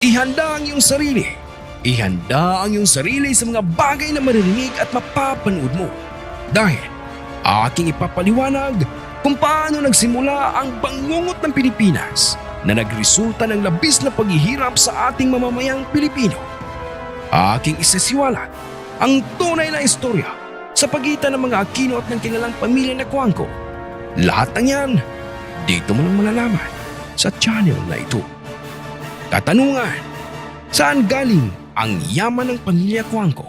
Ihanda ang iyong sarili. Ihanda ang iyong sarili sa mga bagay na maririnig at mapapanood mo. Dahil aking ipapaliwanag kung paano nagsimula ang bangungot ng Pilipinas na nagresulta ng labis na paghihirap sa ating mamamayang Pilipino. Aking isasiwalat ang tunay na istorya sa pagitan ng mga Aquino at ng kilalang pamilya na Cuangco. Lahat ng yan, dito mo lang malalaman sa channel na ito. Katanungan, saan galing ang yaman ng pamilya Cuangco?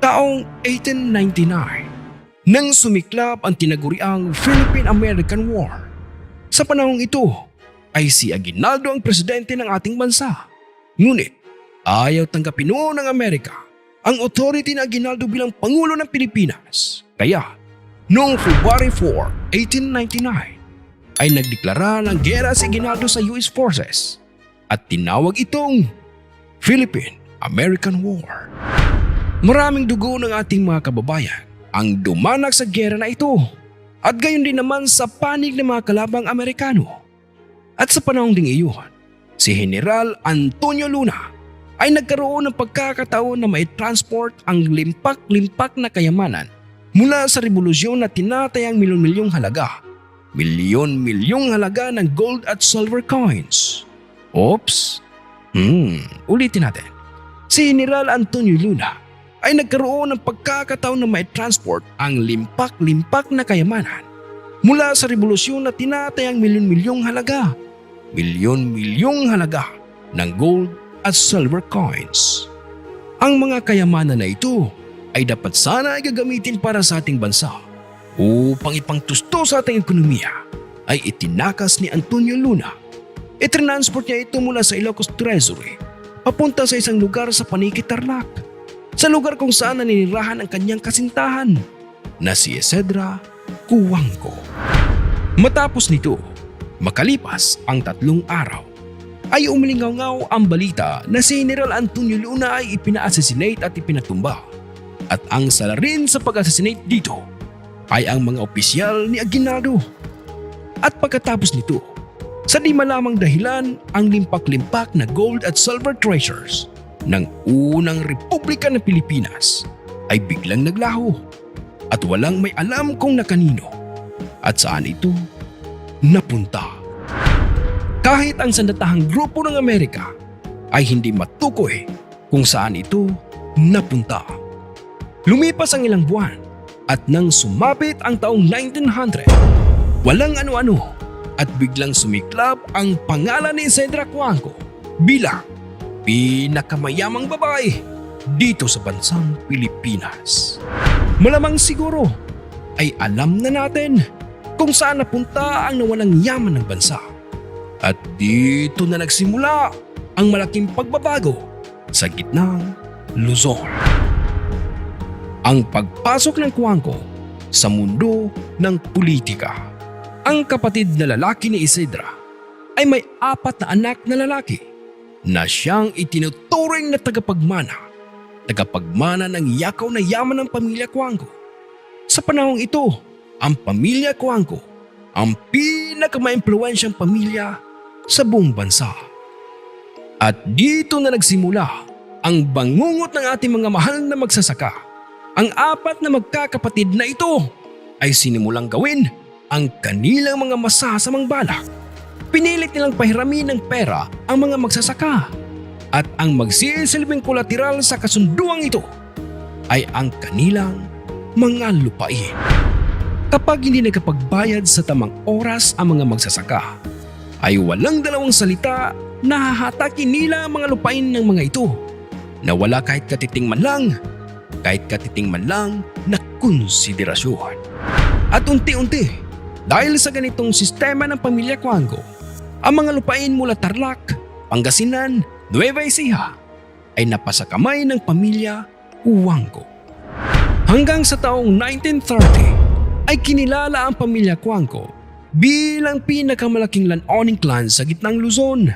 Taong 1899, nang sumiklab ang tinaguriang Philippine-American War. Sa panahong ito, ay si Aguinaldo ang presidente ng ating bansa. Ngunit, ayaw tanggapin noon ng Amerika ang authority ng Aguinaldo bilang Pangulo ng Pilipinas. Kaya, noong February 4, 1899, ay nagdeklara ng gera si Aguinaldo sa US forces at tinawag itong Philippine-American War. Maraming dugo ng ating mga kababayan ang dumanak sa gera na ito at gayon din naman sa panig ng mga kalabang Amerikano. At sa panahong ding iyon, si General Antonio Luna ay nagkaroon ng pagkakataon na mai-transport ang limpak-limpak na kayamanan mula sa revolusyon na tinatayang milyon-milyong halaga. Milyon-milyong halaga ng gold at silver coins. Oops! Ulitin natin. Si General Antonio Luna ay nagkaroon ng pagkakataon na mai-transport ang limpak-limpak na kayamanan mula sa revolusyon na tinatayang milyon-milyong halaga. Milyon-milyong halaga ng gold at silver coins. Ang mga kayamanan na ito ay dapat sana ay gagamitin para sa ating bansa upang ipangtusto sa ating ekonomiya ay itinakas ni Antonio Luna. Itransport niya ito mula sa Ilocos Treasury papunta sa isang lugar sa Paniqui, Tarlac, sa lugar kung saan naninirahan ang kanyang kasintahan na si Isidra Cuangco. Matapos nito, makalipas ang 3 araw, ay umilingaw ang balita na si General Antonio Luna ay ipina-assassinate at ipinatumba. At ang salarin sa pag-assassinate dito ay ang mga opisyal ni Aguinaldo. At pagkatapos nito, sa di malamang dahilan, ang limpak-limpak na gold at silver treasures ng unang Republika ng Pilipinas ay biglang naglaho at walang may alam kung na kanino at saan ito napunta. Kahit ang sandatahang grupo ng Amerika ay hindi matukoy kung saan ito napunta. Lumipas ang ilang buwan at nang sumapit ang taong 1900, walang ano-ano at biglang sumiklab ang pangalan ni Isidra Cuangco bilang pinakamayamang babae dito sa bansang Pilipinas. Malamang siguro ay alam na natin kung saan napunta ang nawalang yaman ng bansa. At dito na nagsimula ang malaking pagbabago sa gitnang Luzon. Ang pagpasok ng Cuangco sa mundo ng politika. Ang kapatid na lalaki ni Isidra ay may 4 na anak na lalaki na siyang itinuturing na tagapagmana ng yakaw na yaman ng pamilya Cuangco. Sa panahong ito, ang pamilya Cuangco ang pinakamaimpluwensyang pamilya sa buong bansa. At dito na nagsimula ang bangungot ng ating mga mahal na magsasaka. Ang 4 na magkakapatid na ito ay sinimulang gawin ang kanilang mga masasamang balak. Pinilit nilang pahiramin ng pera ang mga magsasaka at ang magsisilbing kolateral sa kasunduang ito ay ang kanilang mga lupain. Kapag hindi nakapagbayad sa tamang oras ang mga magsasaka, ay walang dalawang salita na hahatakin nila ang mga lupain ng mga ito na wala kahit katiting man lang na konsiderasyon. At unti-unti, dahil sa ganitong sistema ng pamilya Cuangco, ang mga lupain mula Tarlac, Pangasinan, Nueva Ecija ay napasa kamay ng pamilya Cuangco. Hanggang sa taong 1930 ay kinilala ang pamilya Cuangco bilang pinakamalaking landowning clan sa gitnang Luzon.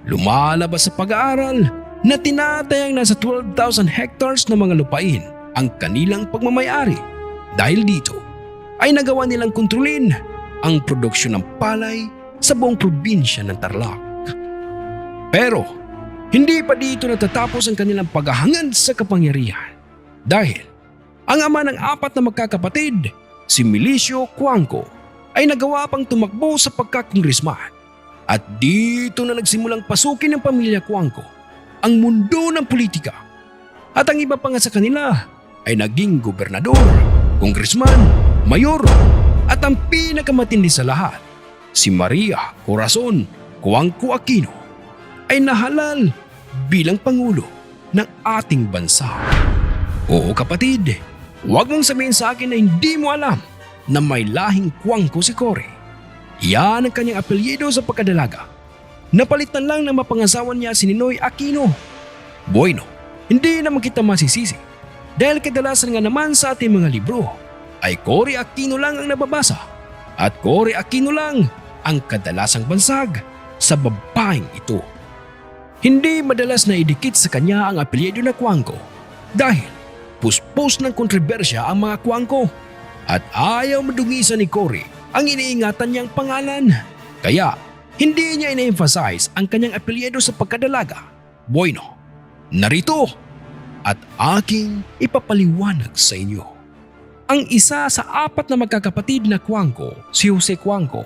Lumalabas sa pag-aaral na tinatayang nasa 12,000 hectares na mga lupain ang kanilang pagmamayari. Dahil dito ay nagawa nilang kontrolin ang produksyon ng palay sa buong probinsya ng Tarlac. Pero Hindi pa dito natatapos ang kanilang paghahangad sa kapangyarihan. Dahil ang ama ng 4 na magkakapatid, si Milicio Cuangco, ay nagawa pang tumakbo sa pagkakongresman. At dito na nagsimulang pasukin ng pamilya Cuangco ang mundo ng politika. At ang iba pa nga sa kanila ay naging gobernador, kongresman, mayor, at ang pinakamatindi sa lahat, si Maria Corazon Cuangco Aquino, ay nahalal bilang pangulo ng ating bansa. Oo kapatid, huwag mong sabihin sa akin na hindi mo alam na may lahing Cuangco si Cory. Yan ang kanyang apelyido sa pagkadalaga. Napalitan lang na mapangasawa niya si Ninoy Aquino. Bueno, hindi naman kita masisisi dahil kadalasan nga naman sa ating mga libro ay Cory Aquino lang ang nababasa at Cory Aquino lang ang kadalasang bansag sa babaeng ito. Hindi madalas na idikit sa kanya ang apelyido na Cuangco dahil puspos ng kontrobersya ang mga Cuangco at ayaw madungisan ni Cory ang iniingatan niyang pangalan. Kaya hindi niya ina-emphasize ang kanyang apelyido sa pagkadalaga. Bueno, narito at aking ipapaliwanag sa inyo. Ang isa sa 4 na magkakapatid na Cuangco, si Jose Cuangco,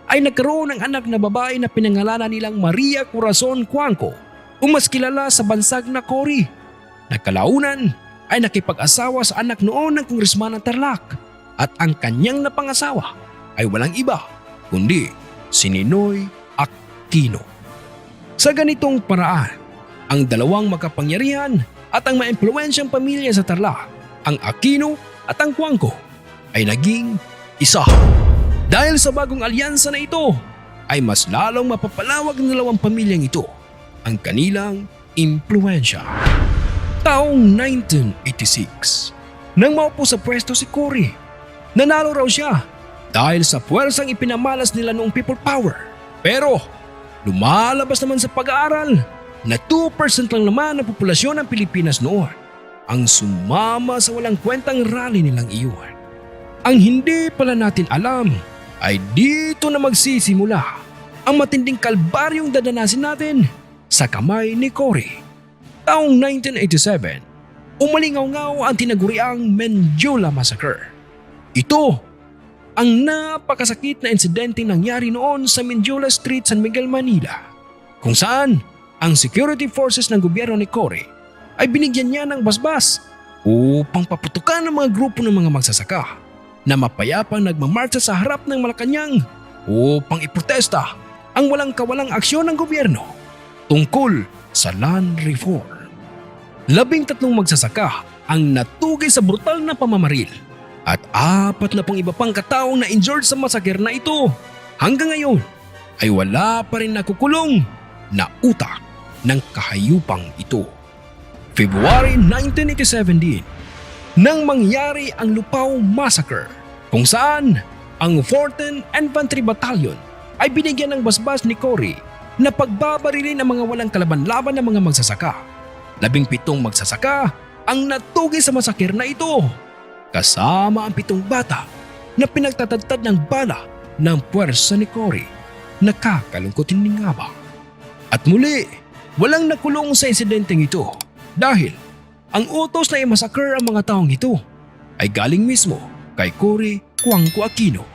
ay nagkaroon ng anak na babae na pinangalanan nilang Maria Corazon Cuangco o mas kilala sa bansag na Cory. Nagkalaunan ay nakipag-asawa sa anak noon ng kongresman ng Tarlac at ang kanyang napangasawa ay walang iba kundi si Ninoy Aquino. Sa ganitong paraan, ang dalawang makapangyarihan at ang maimpluwensyang pamilya sa Tarlac, ang Aquino at ang Cuangco, ay naging isa. Dahil sa bagong alyansa na ito, ay mas lalong mapapalawag ng dalawang pamilyang ito ang kanilang impluwensya. Taong 1986, nang maupo sa pwesto si Cory, nanalo raw siya dahil sa puwersang ipinamalas nila noong people power. Pero lumalabas naman sa pag-aaral na 2% lang naman ang populasyon ng Pilipinas noon ang sumama sa walang kwentang rally nilang iyon. Ang hindi pala natin alam ay dito na magsisimula ang matinding kalbaryong dadanasin natin sa kamay ni Cory. Taong 1987, umalingaw-ngaw ang tinaguriang Menjola Massacre. Ito ang napakasakit na insidenteng nangyari noon sa Menjola Street, San Miguel, Manila, kung saan ang security forces ng gobyerno ni Cory ay binigyan niya ng basbas upang paputukan ng mga grupo ng mga magsasaka na mapayapang nagmamarcha sa harap ng Malacanang upang iprotesta ang walang kawalang aksyon ng gobyerno tungkol sa land reform. 13 magsasaka ang natugay sa brutal na pamamaril at 40 iba pang kataong na injured sa masakir na ito. Hanggang ngayon ay wala pa rin nakukulong na utak ng kahayupang ito. February 1987 din nang mangyari ang Lupao Massacre, kung saan ang 14th Infantry Battalion ay binigyan ng basbas ni Cory na pagbabarilin ang mga walang kalaban-laban ng mga magsasaka. 17 magsasaka ang natugay sa masakir na ito, kasama ang 7 bata na pinagtatadtad ng bala ng puwersa ni Cory. Nakakalungkot din nga ba? At muli, walang nakulong sa insidenteng ito dahil ang utos na i-massacre ang mga taong ito ay galing mismo kay Cory Cuangco Aquino.